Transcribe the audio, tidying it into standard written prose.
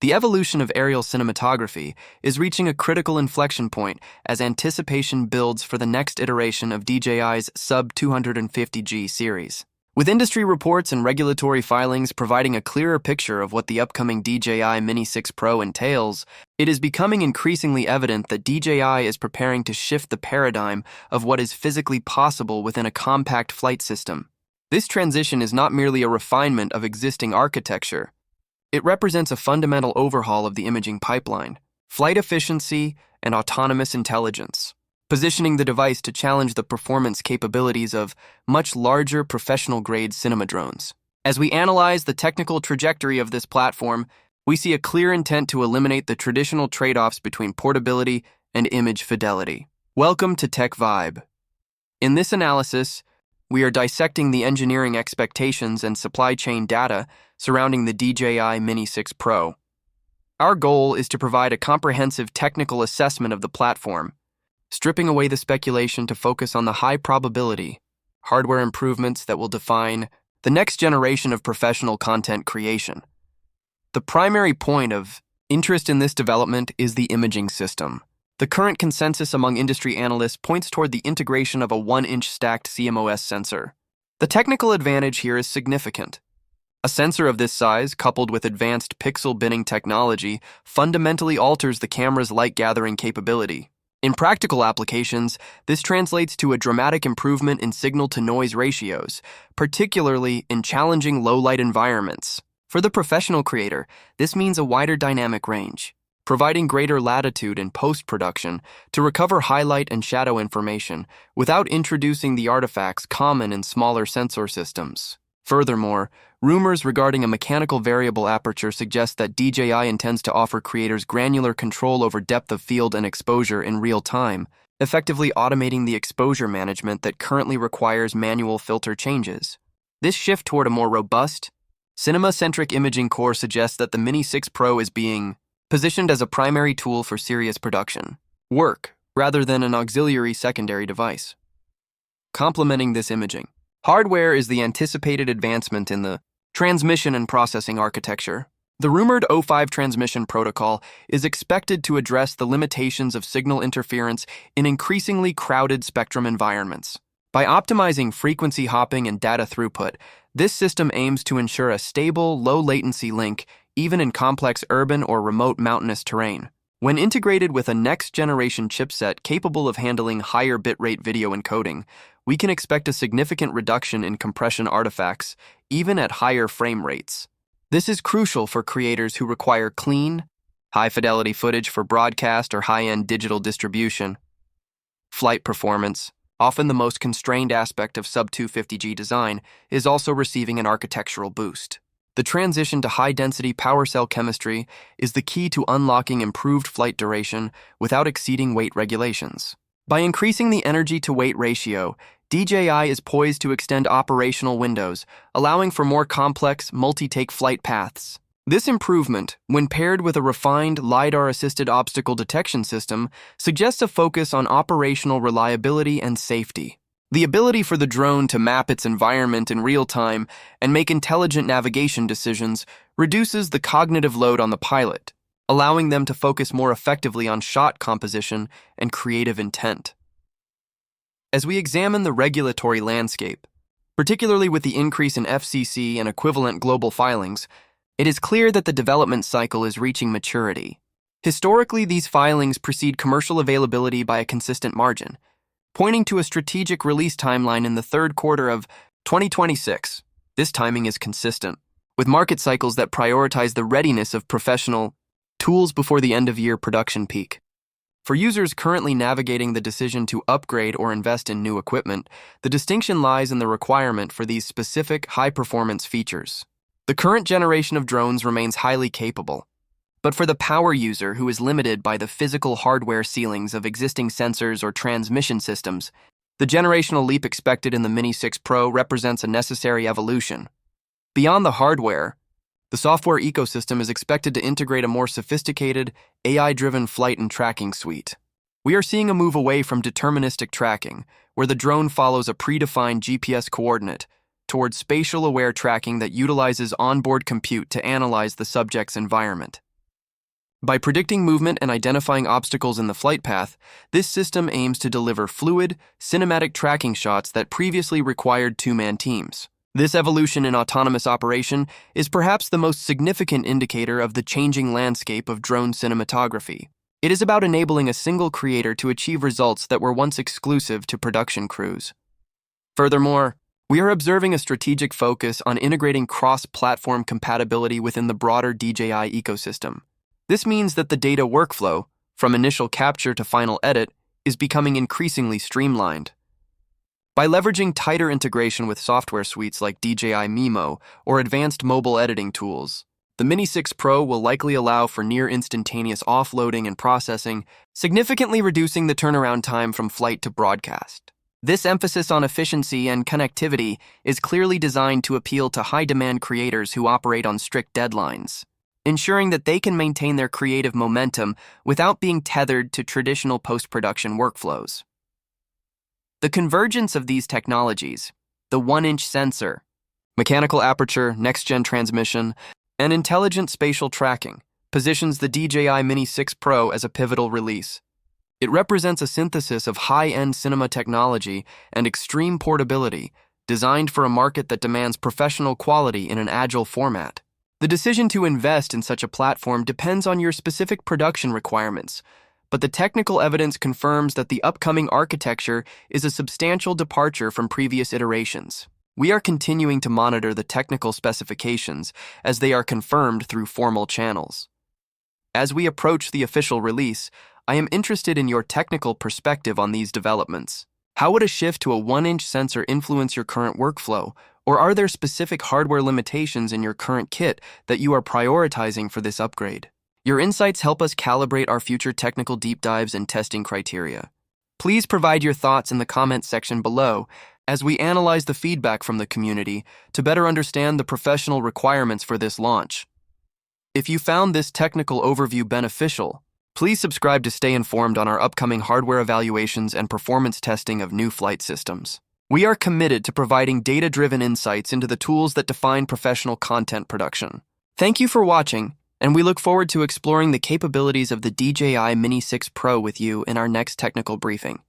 The evolution of aerial cinematography is reaching a critical inflection point as anticipation builds for the next iteration of DJI's sub-250G series. With industry reports and regulatory filings providing a clearer picture of what the upcoming DJI Mini 6 Pro entails, it is becoming increasingly evident that DJI is preparing to shift the paradigm of what is physically possible within a compact flight system. This transition is not merely a refinement of existing architecture. It represents a fundamental overhaul of the imaging pipeline, flight efficiency, and autonomous intelligence, positioning the device to challenge the performance capabilities of much larger professional-grade cinema drones. As we analyze the technical trajectory of this platform, we see a clear intent to eliminate the traditional trade-offs between portability and image fidelity. Welcome to Tech Vibe. In this analysis, we are dissecting the engineering expectations and supply chain data surrounding the DJI Mini 6 Pro. Our goal is to provide a comprehensive technical assessment of the platform, stripping away the speculation to focus on the high-probability hardware improvements that will define the next generation of professional content creation. The primary point of interest in this development is the imaging system. The current consensus among industry analysts points toward the integration of a 1-inch stacked CMOS sensor. The technical advantage here is significant. A sensor of this size, coupled with advanced pixel binning technology, fundamentally alters the camera's light-gathering capability. In practical applications, this translates to a dramatic improvement in signal-to-noise ratios, particularly in challenging low-light environments. For the professional creator, this means a wider dynamic range, providing greater latitude in post-production to recover highlight and shadow information without introducing the artifacts common in smaller sensor systems. Furthermore, rumors regarding a mechanical variable aperture suggest that DJI intends to offer creators granular control over depth of field and exposure in real time, effectively automating the exposure management that currently requires manual filter changes. This shift toward a more robust, cinema-centric imaging core suggests that the Mini 6 Pro is being positioned as a primary tool for serious production work, rather than an auxiliary secondary device. Complementing this imaging hardware is the anticipated advancement in the transmission and processing architecture. The rumored O5 transmission protocol is expected to address the limitations of signal interference in increasingly crowded spectrum environments. By optimizing frequency hopping and data throughput, this system aims to ensure a stable, low-latency link even in complex urban or remote mountainous terrain. When integrated with a next-generation chipset capable of handling higher bitrate video encoding, we can expect a significant reduction in compression artifacts, even at higher frame rates. This is crucial for creators who require clean, high-fidelity footage for broadcast or high-end digital distribution. Flight performance, often the most constrained aspect of sub-250G design, is also receiving an architectural boost. The transition to high-density power cell chemistry is the key to unlocking improved flight duration without exceeding weight regulations. By increasing the energy-to-weight ratio, DJI is poised to extend operational windows, allowing for more complex, multi-take flight paths. This improvement, when paired with a refined LiDAR-assisted obstacle detection system, suggests a focus on operational reliability and safety. The ability for the drone to map its environment in real time and make intelligent navigation decisions reduces the cognitive load on the pilot, allowing them to focus more effectively on shot composition and creative intent. As we examine the regulatory landscape, particularly with the increase in FCC and equivalent global filings, it is clear that the development cycle is reaching maturity. Historically, these filings precede commercial availability by a consistent margin, pointing to a strategic release timeline in the third quarter of 2026. This timing is consistent with market cycles that prioritize the readiness of professional tools before the end-of-year production peak. For users currently navigating the decision to upgrade or invest in new equipment, the distinction lies in the requirement for these specific high-performance features. The current generation of drones remains highly capable, but for the power user who is limited by the physical hardware ceilings of existing sensors or transmission systems, the generational leap expected in the Mini 6 Pro represents a necessary evolution. Beyond the hardware, the software ecosystem is expected to integrate a more sophisticated, AI-driven flight and tracking suite. We are seeing a move away from deterministic tracking, where the drone follows a predefined GPS coordinate, towards spatial-aware tracking that utilizes onboard compute to analyze the subject's environment. By predicting movement and identifying obstacles in the flight path, this system aims to deliver fluid, cinematic tracking shots that previously required two-man teams. This evolution in autonomous operation is perhaps the most significant indicator of the changing landscape of drone cinematography. It is about enabling a single creator to achieve results that were once exclusive to production crews. Furthermore, we are observing a strategic focus on integrating cross-platform compatibility within the broader DJI ecosystem. This means that the data workflow, from initial capture to final edit, is becoming increasingly streamlined. By leveraging tighter integration with software suites like DJI Mini or advanced mobile editing tools, the Mini 6 Pro will likely allow for near-instantaneous offloading and processing, significantly reducing the turnaround time from flight to broadcast. This emphasis on efficiency and connectivity is clearly designed to appeal to high-demand creators who operate on strict deadlines, ensuring that they can maintain their creative momentum without being tethered to traditional post-production workflows. The convergence of these technologies, the 1-inch sensor, mechanical aperture, next-gen transmission, and intelligent spatial tracking, positions the DJI Mini 6 Pro as a pivotal release. It represents a synthesis of high-end cinema technology and extreme portability, designed for a market that demands professional quality in an agile format. The decision to invest in such a platform depends on your specific production requirements, but the technical evidence confirms that the upcoming architecture is a substantial departure from previous iterations. We are continuing to monitor the technical specifications as they are confirmed through formal channels. As we approach the official release, I am interested in your technical perspective on these developments. How would a shift to a 1-inch sensor influence your current workflow, or are there specific hardware limitations in your current kit that you are prioritizing for this upgrade? Your insights help us calibrate our future technical deep dives and testing criteria. Please provide your thoughts in the comments section below as we analyze the feedback from the community to better understand the professional requirements for this launch. If you found this technical overview beneficial, please subscribe to stay informed on our upcoming hardware evaluations and performance testing of new flight systems. We are committed to providing data-driven insights into the tools that define professional content production. Thank you for watching, and we look forward to exploring the capabilities of the DJI Mini 6 Pro with you in our next technical briefing.